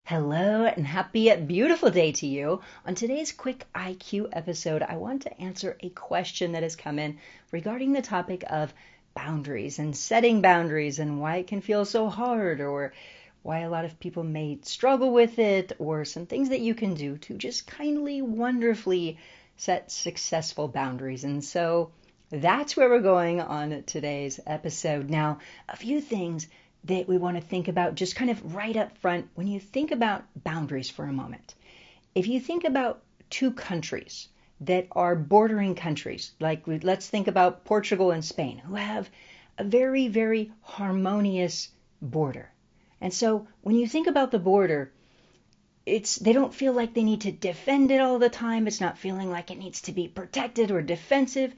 Hello and happy beautiful day to you. On today's quick IQ episode, I want to answer a question that has come in regarding the topic of boundaries and setting boundaries and why it can feel so hard, or why a lot of people may struggle with it, or some things that you can do to just kindly, wonderfully set successful boundaries. And so that's where we're going on today's episode. Now, a few things that we want to think about just kind of right up front when you think about boundaries for a moment. If you think about two countries that are bordering countries, like let's think about Portugal and Spain, who have a very, very harmonious border. And so when you think about the border, they don't feel like they need to defend it all the time. It's not feeling like it needs to be protected or defensive.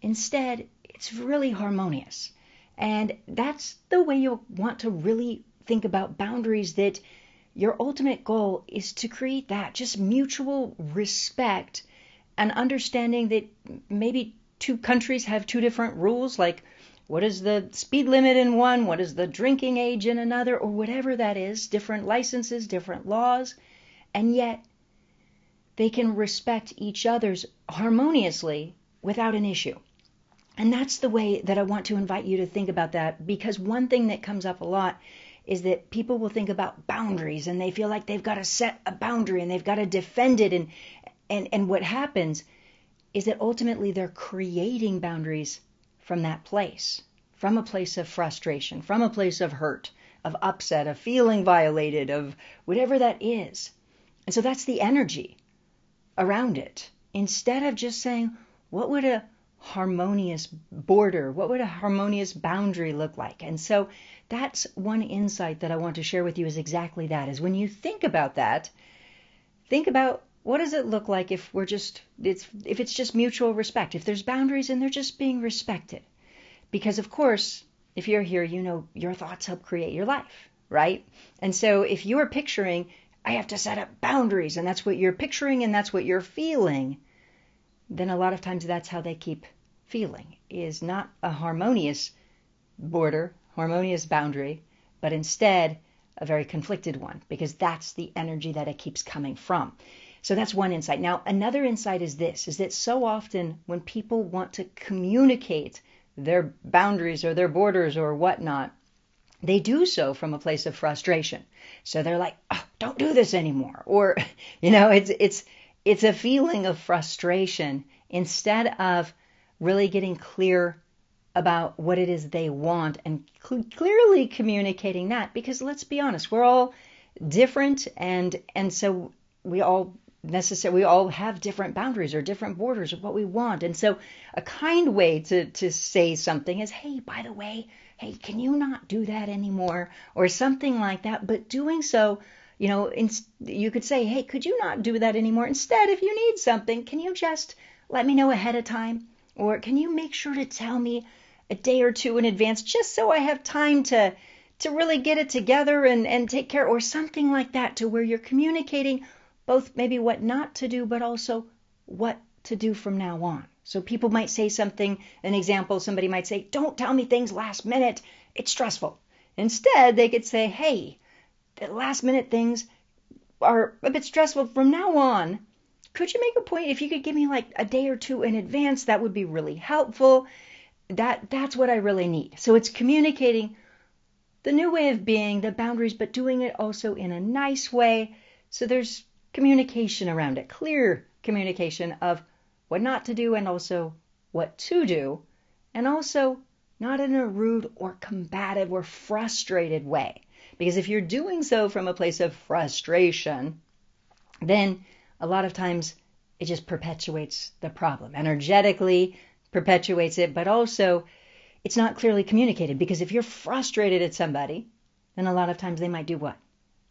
Instead, it's really harmonious. And that's the way you'll want to really think about boundaries, that your ultimate goal is to create that just mutual respect and understanding that maybe two countries have two different rules, like what is the speed limit in one, what is the drinking age in another, or whatever that is, different licenses, different laws, and yet they can respect each other's harmoniously without an issue. And that's the way that I want to invite you to think about that, because one thing that comes up a lot is that people will think about boundaries and they feel like they've got to set a boundary and they've got to defend it. And what happens is that ultimately they're creating boundaries from that place, from a place of frustration, from a place of hurt, of upset, of feeling violated, of whatever that is. And so that's the energy around it. Instead of just saying, what would a harmonious border, what would a harmonious boundary look like? And so that's one insight that I want to share with you, is exactly that, is when you think about that, think about what does it look like if it's just mutual respect, if there's boundaries and they're just being respected. Because of course, if you're here, you know your thoughts help create your life, right? And so if you're picturing, I have to set up boundaries, and that's what you're picturing and that's what you're feeling, then a lot of times that's how they keep feeling, is not a harmonious border, harmonious boundary, but instead a very conflicted one, because that's the energy that it keeps coming from. So that's one insight. Now, another insight is this, is that so often when people want to communicate their boundaries or their borders or whatnot, they do so from a place of frustration. So they're like, oh, don't do this anymore. Or, it's a feeling of frustration instead of really getting clear about what it is they want and clearly communicating that. Because let's be honest, we're all different, and so we all have different boundaries or different borders of what we want. And so a kind way to say something is, hey, by the way, hey, can you not do that anymore? Or something like that. But doing so, you could say, hey, could you not do that anymore? Instead, if you need something, can you just let me know ahead of time? Or can you make sure to tell me a day or two in advance, just so I have time to really get it together and take care, or something like that, to where you're communicating both maybe what not to do, but also what to do from now on. So people might say something, an example, somebody might say, don't tell me things last minute, it's stressful. Instead, they could say, hey, the last minute things are a bit stressful. From now on, could you make a point, if you could give me like a day or two in advance, that would be really helpful. That's what I really need. So it's communicating the new way of being, the boundaries, but doing it also in a nice way. So there's communication around it, clear communication of what not to do and also what to do, and also not in a rude or combative or frustrated way. Because if you're doing so from a place of frustration, then a lot of times it just perpetuates the problem, energetically perpetuates it, but also it's not clearly communicated. Because if you're frustrated at somebody, then a lot of times they might do what?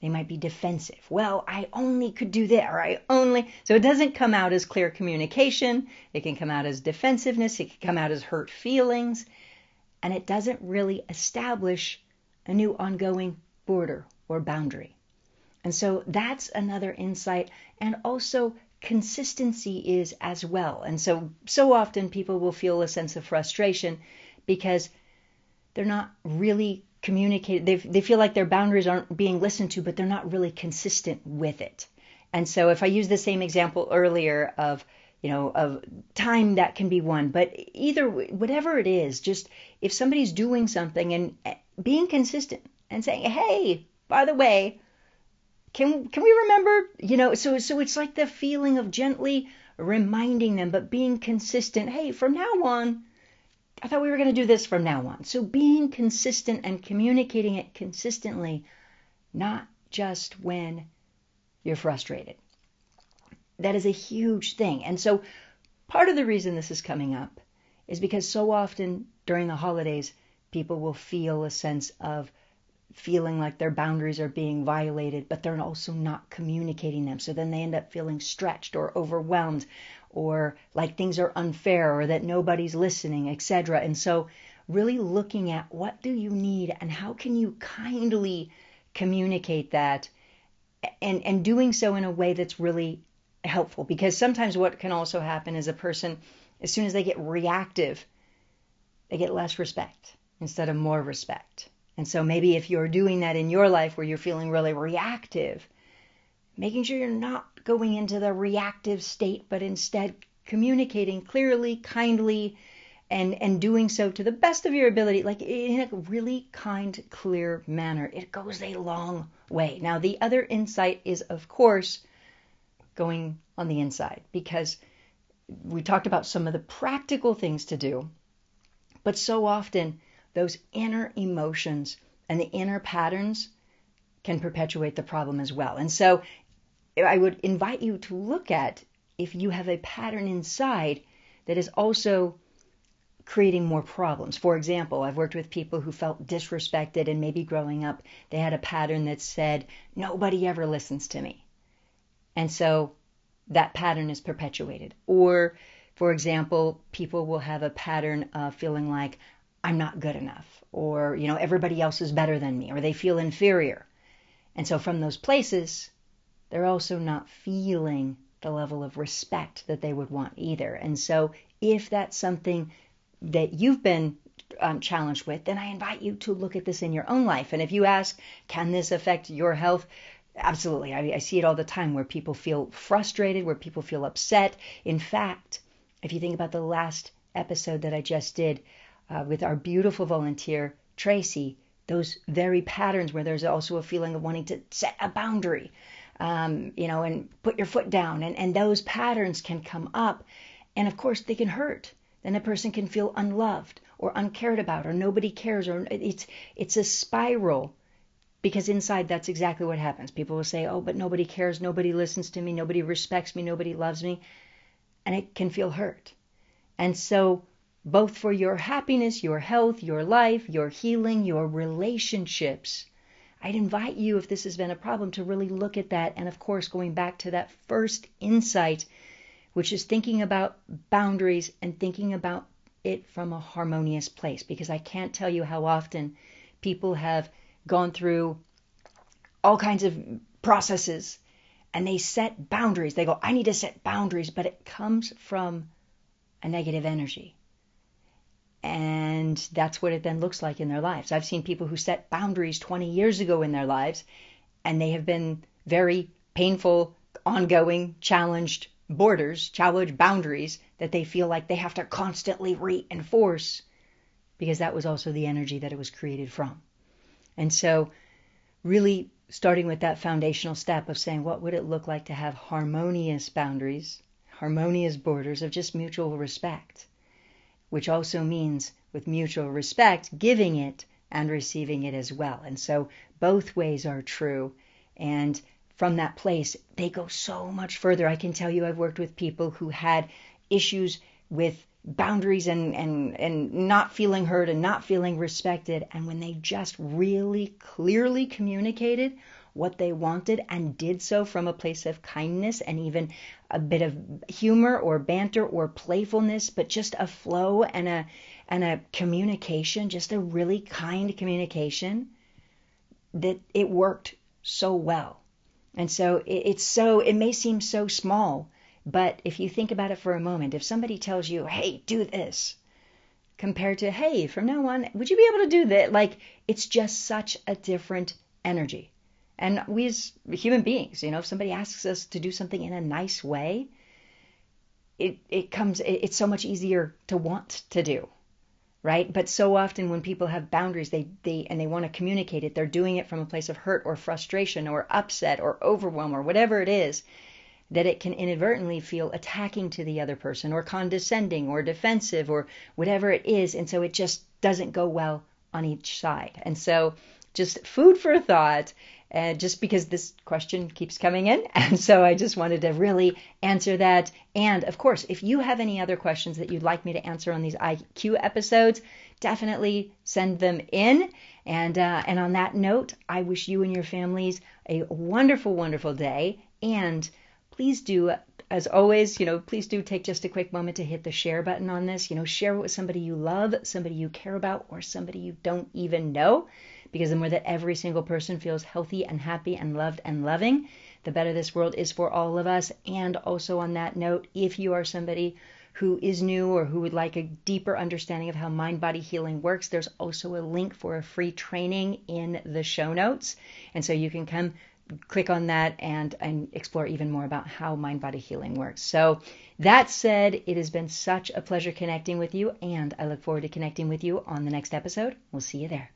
They might be defensive. Well, I only could do that, or so it doesn't come out as clear communication. It can come out as defensiveness. It can come out as hurt feelings, and it doesn't really establish a new ongoing border or boundary. And so that's another insight. And also consistency is as well. And so often people will feel a sense of frustration because they're not really communicate. They feel like their boundaries aren't being listened to, but they're not really consistent with it. And so if I use the same example earlier of, of time, that can be one, but either whatever it is, just if somebody's doing something and being consistent and saying, hey, by the way, can we remember, so it's like the feeling of gently reminding them, but being consistent. Hey, from now on, I thought we were going to do this from now on. So being consistent and communicating it consistently, not just when you're frustrated. That is a huge thing. And so part of the reason this is coming up is because so often during the holidays, people will feel a sense of feeling like their boundaries are being violated, but they're also not communicating them. So then they end up feeling stretched or overwhelmed, or like things are unfair, or that nobody's listening, etc. And so really looking at what do you need and how can you kindly communicate that, and doing so in a way that's really helpful. Because sometimes what can also happen is a person, as soon as they get reactive, they get less respect instead of more respect. And so maybe if you're doing that in your life where you're feeling really reactive, making sure you're not going into the reactive state, but instead communicating clearly, kindly, and doing so to the best of your ability, like in a really kind, clear manner. It goes a long way. Now, the other insight is, of course, going on the inside, because we talked about some of the practical things to do, but so often those inner emotions and the inner patterns can perpetuate the problem as well. And so I would invite you to look at if you have a pattern inside that is also creating more problems. For example, I've worked with people who felt disrespected, and maybe growing up they had a pattern that said, nobody ever listens to me. And so that pattern is perpetuated. Or, for example, people will have a pattern of feeling like, I'm not good enough, or, everybody else is better than me, or they feel inferior. And so from those places, they're also not feeling the level of respect that they would want either. And so if that's something that you've been challenged with, then I invite you to look at this in your own life. And if you ask, can this affect your health? Absolutely. I see it all the time where people feel frustrated, where people feel upset. In fact, if you think about the last episode that I just did, with our beautiful volunteer, Tracy, those very patterns where there's also a feeling of wanting to set a boundary, and put your foot down. And those patterns can come up. And of course, they can hurt. Then a person can feel unloved or uncared about, or nobody cares, or it's a spiral, because inside that's exactly what happens. People will say, oh, but nobody cares, nobody listens to me, nobody respects me, nobody loves me. And it can feel hurt. And so both for your happiness, your health, your life, your healing, your relationships, I'd invite you, if this has been a problem, to really look at that. And of course, going back to that first insight, which is thinking about boundaries and thinking about it from a harmonious place. Because I can't tell you how often people have gone through all kinds of processes and they set boundaries. They go, I need to set boundaries, but it comes from a negative energy. And that's what it then looks like in their lives. I've seen people who set boundaries 20 years ago in their lives, and they have been very painful, ongoing, challenged boundaries that they feel like they have to constantly reinforce, because that was also the energy that it was created from. And so really starting with that foundational step of saying, what would it look like to have harmonious boundaries, harmonious borders of just mutual respect? Which also means with mutual respect, giving it and receiving it as well. And so both ways are true. And from that place, they go so much further. I can tell you, I've worked with people who had issues with boundaries and not feeling heard and not feeling respected. And when they just really clearly communicated what they wanted and did so from a place of kindness and even a bit of humor or banter or playfulness, but just a flow and a communication, just a really kind communication, that it worked so well. And so it may seem so small, but if you think about it for a moment, if somebody tells you, hey, do this, compared to, hey, from now on, would you be able to do that? Like, it's just such a different energy. And we as human beings, if somebody asks us to do something in a nice way, it's so much easier to want to do, right? But so often when people have boundaries, they want to communicate it, they're doing it from a place of hurt or frustration or upset or overwhelm or whatever it is, that it can inadvertently feel attacking to the other person or condescending or defensive or whatever it is. And so it just doesn't go well on each side. And so just food for thought, just because this question keeps coming in. And so I just wanted to really answer that. And of course, if you have any other questions that you'd like me to answer on these IQ episodes, definitely send them in. And on that note, I wish you and your families a wonderful, wonderful day. And please do, as always, please do take just a quick moment to hit the share button on this. Share it with somebody you love, somebody you care about, or somebody you don't even know. Because the more that every single person feels healthy and happy and loved and loving, the better this world is for all of us. And also on that note, if you are somebody who is new or who would like a deeper understanding of how mind-body healing works, there's also a link for a free training in the show notes. And so you can come click on that and explore even more about how mind-body healing works. So that said, it has been such a pleasure connecting with you, and I look forward to connecting with you on the next episode. We'll see you there.